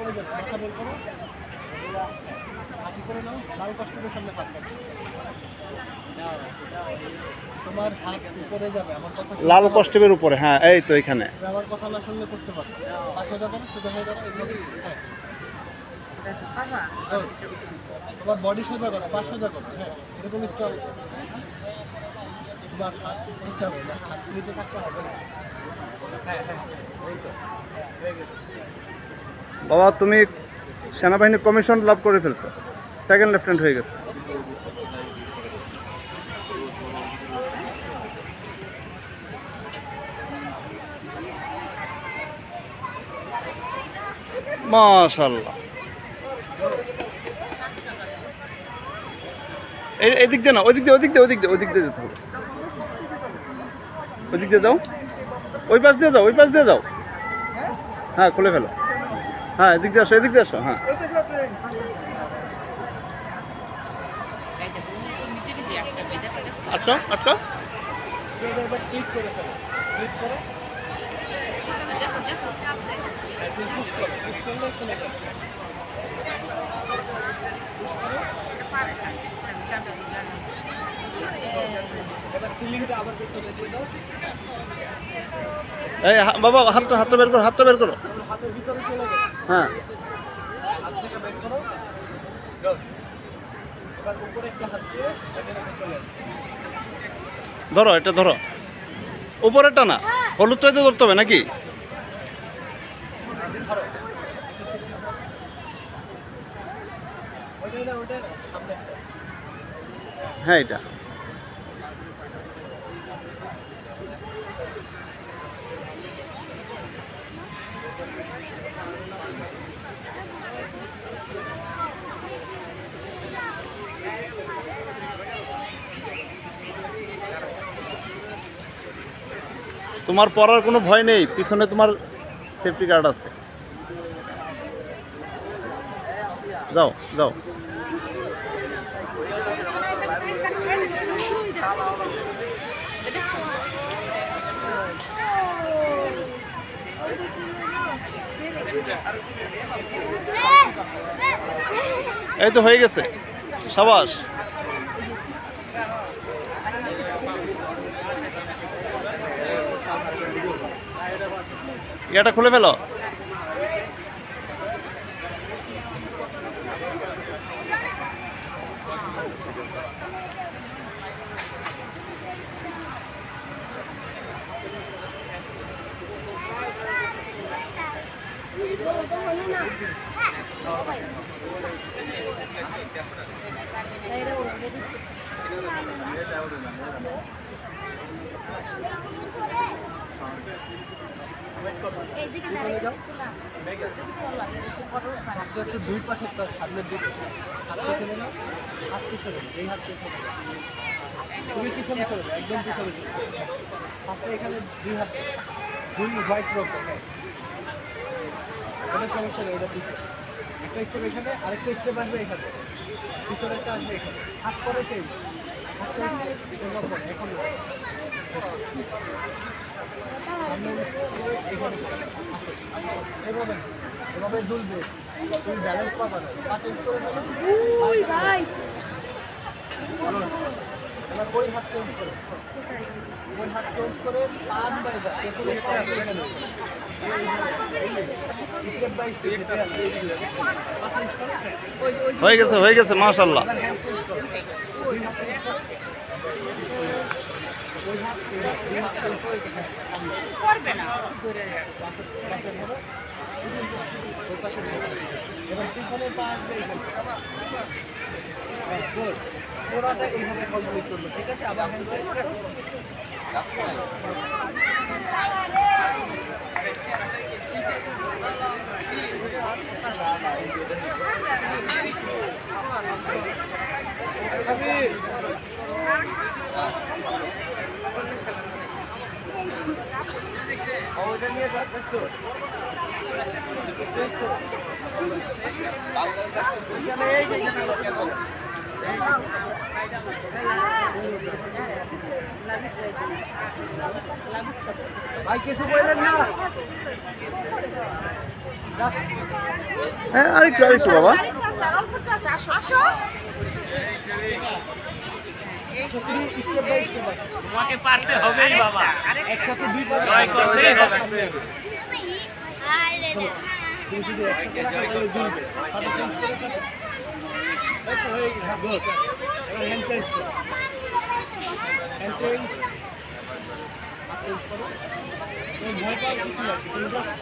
মাথা বের করো, হাঁটি করে নাও, লাল কষ্টের সামনে হাত রাখো। তোমার হাত উপরে যাবে, আমার কথা লাল কষ্টের উপরে, হ্যাঁ এই তো এখানে। আমার কথা না শুনলে করতে পারো। পাশে যাবো না, সোজা হয়ে যাবো এইভাবে। হ্যাঁ, তোমার বডি সোজা করো, পা সোজা করো। হ্যাঁ, এরকম স্ট্রং। তোমার হাত নিচে হবে না, হাত নিচে থাকতে হবে না। হ্যাঁ হ্যাঁ, এই তো হয়ে গেছে। বাবা তুমি সেনাবাহিনী কমিশন লাভ করে ফেলছো, সেকেন্ড লেফটেন্যান্ট হয়ে গেছে। মাশাআল্লাহ। এই দিক দিয়ে না, ওই দিক দিয়ে যেতে হবে। ওই দিক দিয়ে যাও, ওই পাশ দিয়ে যাও। হ্যাঁ খুলে ফেলো। হ্যাঁ এদিক দিয়ে আসো, হ্যাঁ। আটটা এবার ক্লিক করে ফেলো, ক্লিক করো। পুশ করলে খুলে যাবে। এবার সিলিংটা আবার পেছনে দিয়ে দাও। এই বাবা হাতটা বের করো, হাতের ভিতরে চলে গেছে। হ্যাঁ হাত থেকে বের করো। এবার উপরে একটা হাত দিয়ে এখানে চলে আসবে। এটা ধরো, উপরেরটা না, হলুদটাতে ধরতে হবে নাকি? ধরো, ওইটা সামনে। হ্যাঁ এটা তোমার পড়ার কোনো ভয় নেই, পিছনে তোমার সেফটি গার্ড আছে। যাও এই তো হয়ে গেছে, সাবাস। এটা খুলে ফেলো। হচ্ছে দুই পাশে সামনের দিকে হাত পিছনে নাও, হাত পিছনে, এই হাত পিছনে তুমি পিছনে চলে যাও, একদম পিছনে চলে যাও। ফার্স্টে এখানে দুই হোয়াইট রোড। হ্যাঁ, এটা সমস্যা নেই, এটা পিছনে একটা স্টেপ, এখানে আরেকটা স্টেপ আসবে, এখানে পিছনে একটা আসবে, এখানে হাত পরে চেঞ্জ, হাত চেঞ্জ করে এখন এভাবে দুলবে, তুমি ব্যালেন্স পাবা না। এবার ওই হাত চেঞ্জ করে, টান বাইবা পেছনে স্টেপ বাই স্টেপ হয়ে গেছে মাশাআল্লাহ। করবে না এবার পিছনে পা আসবে, পুরোটা এইভাবে কমপ্লিট করবো, ঠিক আছে? আবার হ্যান্ড চেঞ্জ করো। ওটা নিয়ে যাচ্ছো ভাই, কিছু বললেন না? জাস্ট হ্যাঁ আরেকটু আরেকটু বাবা। তুমি স্টেপ বাই স্টেপ আসো। তোমাকে পারতে হবেই বাবা। একসাথে দুই পা জয় করতেই হবে। তুমি যদি একসাথে আসো তাহলে দুলবে। হাতে চেঞ্জ করে থাকো। এই তো হয়ে গেছে। গুড। এবার হ্যান্ড চেঞ্জ করো। Hand change. হাত চেঞ্জ করো। তুমি ভয় পাওয়ার কিছু নাই। তুমি জাস্ট